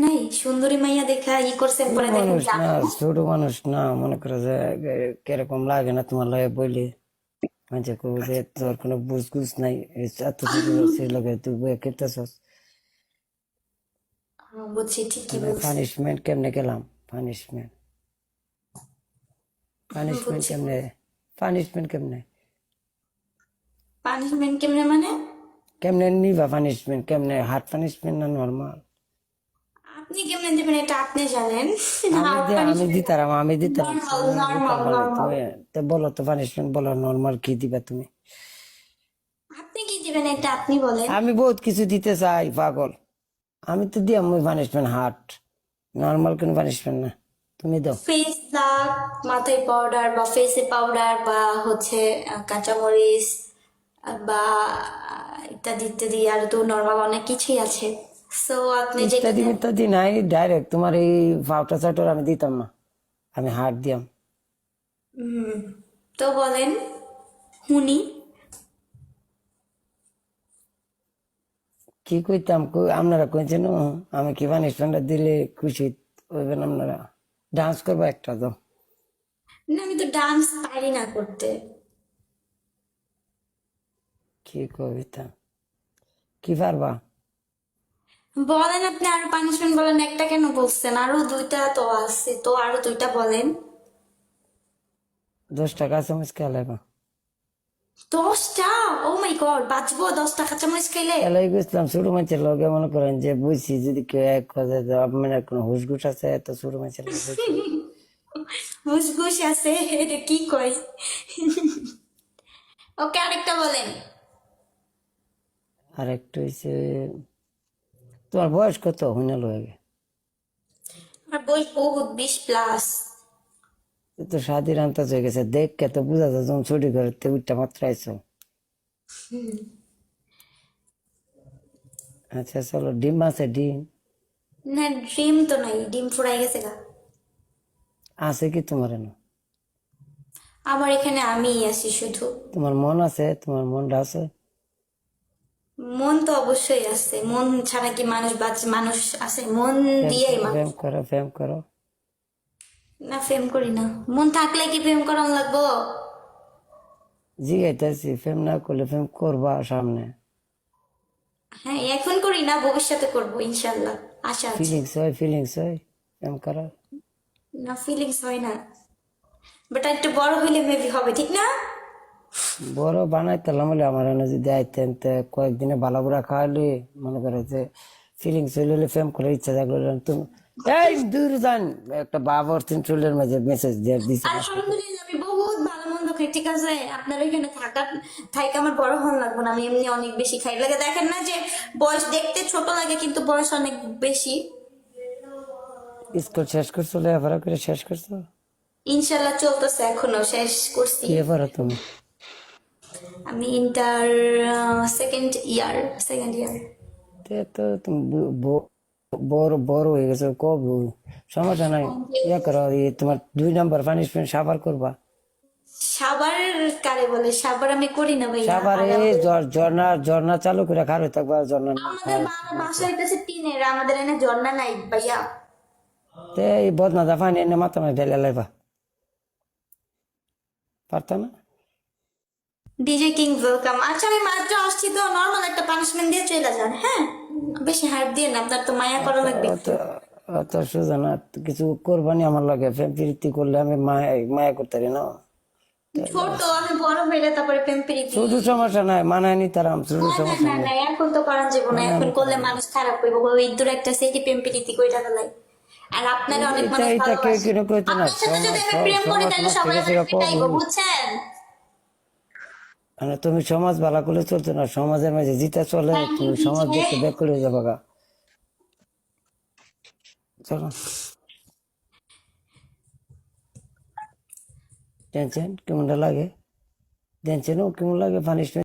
নাই সুন্দরী মাইয়া দেখা করছেন ছোট পরে দেখেন মানুষ কি না, ছোট মানুষ না, মনে করো যে কিরকম লাগে না তোমার লয়ে বলি মানে কব যে তোর কোনো বুঝ গুছ নাই, এত ছোট লগে তুই বয়ে খেতেছস। বুঝছি, ঠিকই মানে বলছি। পানিশমেন্ট কেমনে গেলাম? পানিশমেন্ট পানিশমেন্ট বুঝছি। কেমনে? পানিশমেন্ট কেমনে? পানিশমেন্ট কেমনে মানে? কেমনে নিবা পানিশমেন্ট? কেমনে হার্ড পানিশমেন্ট না নর্মাল? আপনি কেমনে দেবেন এটা আপনি জানেন। আমি হার্ড আমি পানিশমেন্ট দিতারাম, আমি দিতারাম, নর্মাল তুমি নর্মাল দিতারবা না নর্মাল। তুমি। তো বলো তো পানিশমেন্ট বলো, নর্মাল কি দিবা তুমি? আপনি কি দিবেন এটা আপনি বলেন। আমি বহুত কিছু দিতে চাই পাগল। আমি তো দিয়াম ওই পানিশমেন্ট হার্ড, নর্মাল কোন পানিশমেন্ট না, তুমি দাও। ফেস দাগ, মাথায় পাউডার বা ফেসে পাউডার বা হচ্ছে কাঁচামরিচ বা ইত্যাদি ইত্যাদি, আর তো নর্মাল অনেক কিছুই আছে। সো আপনি যেটা ইত্যাদি দেন। ইত্যাদি নাই, ডাইরেক্ট তোমার এই পাউডার চাউটার আমি দিতাম না, আমি হার্ড দিয়াম। তো বলেন হুনি। কি কইতাম আপনারা কইছেন আমি কি পানিশমেন্ট দিলে খুশি হইবেন আপনারা? ডান্স করবো একটা তো। না আমি তো ডান্স পারি না করতে। কি কবিতা, কি পারবা? বলেন আপনি আরো পানিশমেন্ট বলেন, একটা কেন বলছেন, আরো দুইটা তো আছে, তো আরো দুইটা বলেন। 10 টাকা চামচ খেলাইবা। 10টা? ও মাই গড, বাঁচবো 10টা কাঁচামরিচ খাইলে? খেলাই গেছিলাম ছোট মাছের লগে, মনে করেন যে বুঝছি যদি কেউ এক কথা আপনার কোনো হুসগুস আছে, এত ছোট মাছের লগে বুঝছি। ঘুষ আছে, এটা কি কয়? ওকে, আরেকটা বলেন। আর একটু হয়েছে, তোমার বয়স কত হইনা লগে? আমার বয়স বহুত 20+। তো স্বাধীন আন্তাজ হয়ে গেছে, দেখকে তো বুঝা যায় যখন ছুটি করে উঠটা মাত্র আইছো। আচ্ছা চলো, ডিম আছে ডিম? না ড্রিম তো নাই, ডিম ফুরাই গেছে গা। আছে কি তোমার এনে? আমার এখানে আমিই আছি শুধু। তোমার মন আছে? তোমার মনটা আছে? মন তো অবশ্যই আছে, মন ছাড়া কি মানুষ বাঁচে? মানুষ আছে, মন প্রেম দিয়েই করো, মানুষ। প্রেম করো, প্রেম করো। না প্রেম করি না। মন থাকলে কি প্রেম করান লাগবো? জিগাইতেছি, প্রেম না করলে প্রেম করবা সামনে? হ্যাঁ, এখন করি না, ভবিষ্যতে করবো ইনশাল্লাহ, আশা আছে। ফিলিংস হয়, ফিলিংস হয় প্রেম করা। না ফিলিংস হয় না, বাট একটু বড় হইলে মেবি হবে, ঠিক না? বড় বানাইতাম বলে আমার এনে যদি আইতেন তো কয়েকদিনে ভালো বুড়া খাওয়ালি, মনে করে যে ফিলিংস হইলে প্রেম করার ইচ্ছা থাকলো তুমি। এই দূর যান, একটা বাবর তিন চুলের মাঝে মেসেজ দিয়ে দিছে নষ্ট করে। আলহামদুলিল্লাহ, আমি বহুত ভালো মন্দ খাই, ঠিক আছে? আপনার এখানে থাকা আমার বড় হন লাগবে না, আমি এমনি অনেক বেশি খাই লাগে। দেখেন না যে বয়স দেখতে ছোট লাগে কিন্তু বয়স অনেক বেশি। স্কুল শেষ করছো, লেখাপড়া করে শেষ করছো? ইনশাল্লাহ চলতেছে, এখনো শেষ করছি। কি পড়ো তুমি? আমি ইন্টার সেকেন্ড ইয়ার। তো তুমি বড় বড় হয়ে গেছো কব, সমস্যা নাই। ইয়া করো, তোমার 2 নম্বর পানিশমেন্ট সাবার করবা। সাবার কারে বলে? সাবার আমি করি না ভাইয়া। সাবারে আর আমাদের ঝর্ণা ঝর্ণা চালু করে খারো থাকবা, ঝর্ণা না আমাদের খায়। বাসা হইতেছে টিনের, আমাদের এনে ঝর্ণা নাই ভাইয়া। তে এই বদনা দা পানি এনে মাথা মাঝে ঢেলে লাইবা, পারতা না? DJ king welcome. আচ্ছা আমি মাত্র আসছি তো, নর্মাল একটা পানিশমেন্ট দিয়ে চলে যান, হ্যাঁ? বেশি হার্ট দিয়ে না, আপনার তো মায়া করা লাগবে অত একটু। অত সোজা না, কিছু করবানি আমার লাগে, প্রেম প্রীতি করলে আমি মায়া মায়া করতে পারি না। ছোট, আমি বড় হইলে তারপরে প্রেম প্রীতি। ছোট সমস্যা নাই, মানায় নিতারাম, ছোট না না সমস্যা না নাই, না, এখন তো করার যাবো না, মানায় এখন করলে নিতারাম। মানুষ খারাপ হইব, ওই দূর একটা সেটি প্রেম প্রীতি কইরা ফেলাই। আর আপনারা অনেক এটা মানুষ এটা কেউ ভালোবাসে। কেন কইতো না, আপনার সাথে যদি আমি প্রেম করি সমাজ তাহলে নষ্ট সবাই গেছে আমার কব। পিটাইবো, বুঝছেন? মানে তুমি সমাজ ভালো করলে চলতো না, সমাজের মাঝে জিতা চলে, হ্যাঁ, তুমি সমাজ যে দেখে ব্যাক করে যাবা গা। চলো, টেনশন কেমনটা লাগে? টেনশনও কেমন লাগে পানিশমেন্ট